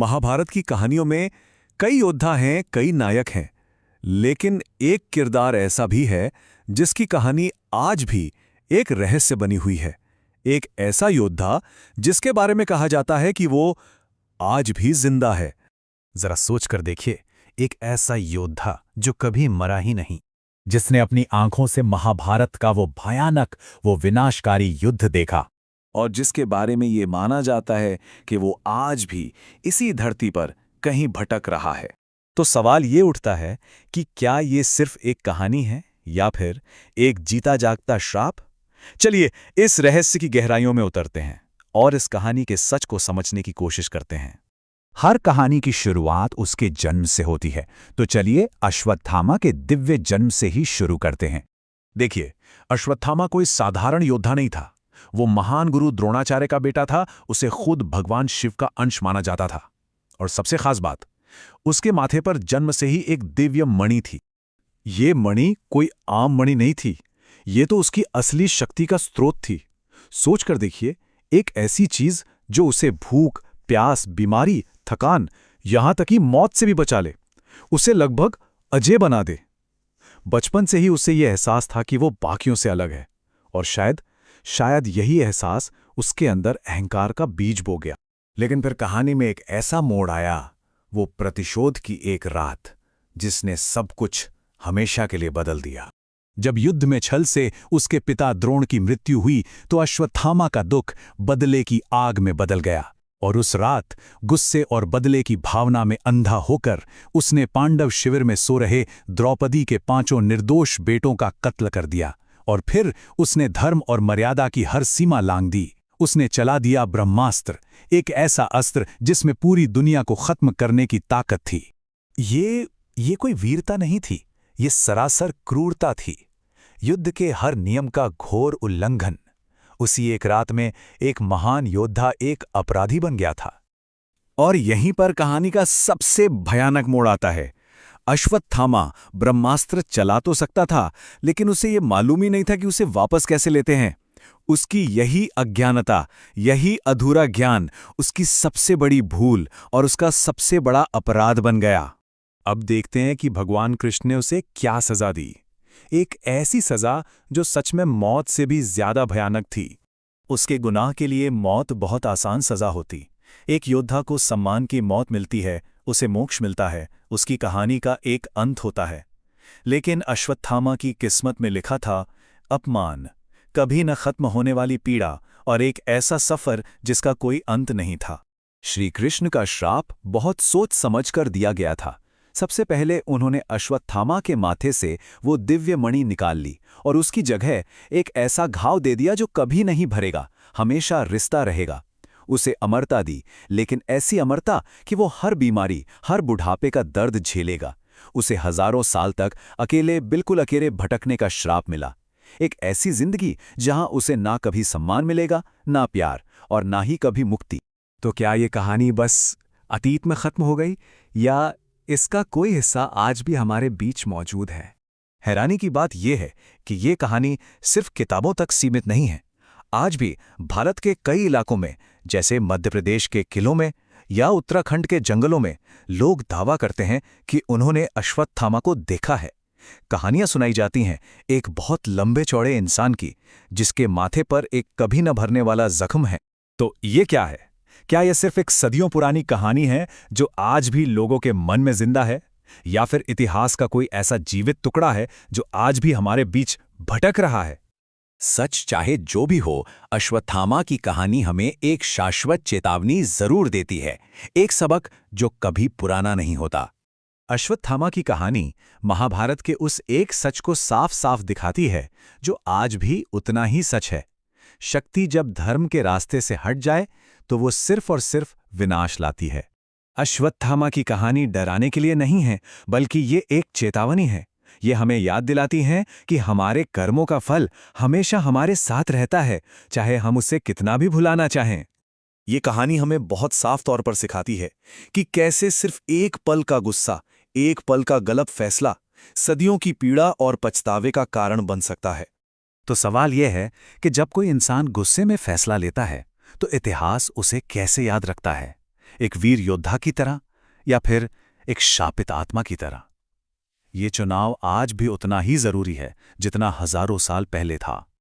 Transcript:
महाभारत की कहानियों में कई योद्धा हैं, कई नायक हैं, लेकिन एक किरदार ऐसा भी है जिसकी कहानी आज भी एक रहस्य बनी हुई है। एक ऐसा योद्धा जिसके बारे में कहा जाता है कि वो आज भी जिंदा है। जरा सोच कर देखिए, एक ऐसा योद्धा जो कभी मरा ही नहीं, जिसने अपनी आंखों से महाभारत का वो भयानक, वो विनाशकारी युद्ध देखा, और जिसके बारे में ये माना जाता है कि वो आज भी इसी धरती पर कहीं भटक रहा है। तो सवाल ये उठता है कि क्या ये सिर्फ एक कहानी है या फिर एक जीता जागता श्राप? चलिए इस रहस्य की गहराइयों में उतरते हैं और इस कहानी के सच को समझने की कोशिश करते हैं। हर कहानी की शुरुआत उसके जन्म से होती है, तो चलिए अश्वत्थामा के दिव्य जन्म से ही शुरू करते हैं। देखिए, अश्वत्थामा कोई साधारण योद्धा नहीं था। वो महान गुरु द्रोणाचार्य का बेटा था। उसे खुद भगवान शिव का अंश माना जाता था। और सबसे खास बात, उसके माथे पर जन्म से ही एक दिव्य मणि थी। ये मणि कोई आम मणि नहीं थी, ये तो उसकी असली शक्ति का स्रोत थी। सोच कर देखिए, एक ऐसी चीज जो उसे भूख, प्यास, बीमारी, थकान, यहां तक कि मौत से भी बचा ले, उसे लगभग अजय बना दे। बचपन से ही उसे यह एहसास था कि वो बाकियों से अलग है, और शायद यही एहसास उसके अंदर अहंकार का बीज बो गया। लेकिन फिर कहानी में एक ऐसा मोड़ आया, वो प्रतिशोध की एक रात, जिसने सब कुछ हमेशा के लिए बदल दिया। जब युद्ध में छल से उसके पिता द्रोण की मृत्यु हुई, तो अश्वत्थामा का दुख बदले की आग में बदल गया, और उस रात गुस्से और बदले की भावना में अंधा होकर उसने पांडव शिविर में सो रहे द्रौपदी के 5 निर्दोष बेटों का कत्ल कर दिया। और फिर उसने धर्म और मर्यादा की हर सीमा लांघ दी। उसने चला दिया ब्रह्मास्त्र, एक ऐसा अस्त्र जिसमें पूरी दुनिया को खत्म करने की ताकत थी। ये कोई वीरता नहीं थी, ये सरासर क्रूरता थी, युद्ध के हर नियम का घोर उल्लंघन। उसी एक रात में एक महान योद्धा एक अपराधी बन गया था। और यहीं पर कहानी का सबसे भयानक मोड़ आता है। अश्वत्थामा ब्रह्मास्त्र चला तो सकता था, लेकिन उसे ये मालूम ही नहीं था कि उसे वापस कैसे लेते हैं। उसकी यही अज्ञानता, यही अधूरा ज्ञान उसकी सबसे बड़ी भूल और उसका सबसे बड़ा अपराध बन गया। अब देखते हैं कि भगवान कृष्ण ने उसे क्या सजा दी। एक ऐसी सजा जो सच में मौत से भी ज्यादा भयानक थी। उसके गुनाह के लिए मौत बहुत आसान सजा होती। एक योद्धा को सम्मान की मौत मिलती है, उसे मोक्ष मिलता है, उसकी कहानी का एक अंत होता है। लेकिन अश्वत्थामा की किस्मत में लिखा था अपमान, कभी न खत्म होने वाली पीड़ा, और एक ऐसा सफर जिसका कोई अंत नहीं था। श्री कृष्ण का श्राप बहुत सोच समझ कर दिया गया था। सबसे पहले उन्होंने अश्वत्थामा के माथे से वो दिव्य मणि निकाल ली और उसकी जगह एक ऐसा घाव दे दिया जो कभी नहीं भरेगा, हमेशा रिश्ता रहेगा। उसे अमरता दी, लेकिन ऐसी अमरता कि वो हर बीमारी, हर बुढ़ापे का दर्द झेलेगा। उसे हजारों साल तक बिल्कुल अकेले भटकने का श्राप मिला। एक ऐसी जिंदगी जहां उसे ना कभी सम्मान मिलेगा, ना प्यार, और ना ही कभी मुक्ति। तो क्या ये कहानी बस अतीत में खत्म हो गई, या इसका कोई हिस्सा आज भी हमारे बीच मौजूद है? हैरानी की बात यह है कि ये कहानी सिर्फ किताबों तक सीमित नहीं है। आज भी भारत के कई इलाकों में, जैसे मध्य प्रदेश के किलों में या उत्तराखंड के जंगलों में, लोग दावा करते हैं कि उन्होंने अश्वत्थामा को देखा है। कहानियां सुनाई जाती हैं एक बहुत लंबे चौड़े इंसान की, जिसके माथे पर एक कभी न भरने वाला जख्म है। तो ये क्या है? क्या यह सिर्फ एक सदियों पुरानी कहानी है जो आज भी लोगों के मन में जिंदा है, या फिर इतिहास का कोई ऐसा जीवित टुकड़ा है जो आज भी हमारे बीच भटक रहा है? सच चाहे जो भी हो, अश्वत्थामा की कहानी हमें एक शाश्वत चेतावनी जरूर देती है, एक सबक जो कभी पुराना नहीं होता। अश्वत्थामा की कहानी महाभारत के उस एक सच को साफ साफ दिखाती है जो आज भी उतना ही सच है। शक्ति जब धर्म के रास्ते से हट जाए तो वो सिर्फ और सिर्फ विनाश लाती है। अश्वत्थामा की कहानी डराने के लिए नहीं है, बल्कि ये एक चेतावनी है। ये हमें याद दिलाती है कि हमारे कर्मों का फल हमेशा हमारे साथ रहता है, चाहे हम उसे कितना भी भुलाना चाहें। ये कहानी हमें बहुत साफ तौर पर सिखाती है कि कैसे सिर्फ एक पल का गुस्सा, एक पल का गलत फैसला सदियों की पीड़ा और पछतावे का कारण बन सकता है। तो सवाल यह है कि जब कोई इंसान गुस्से में फैसला लेता है, तो इतिहास उसे कैसे याद रखता है? एक वीर योद्धा की तरह या फिर एक शापित आत्मा की तरह? ये चुनाव आज भी उतना ही जरूरी है जितना हजारों साल पहले था।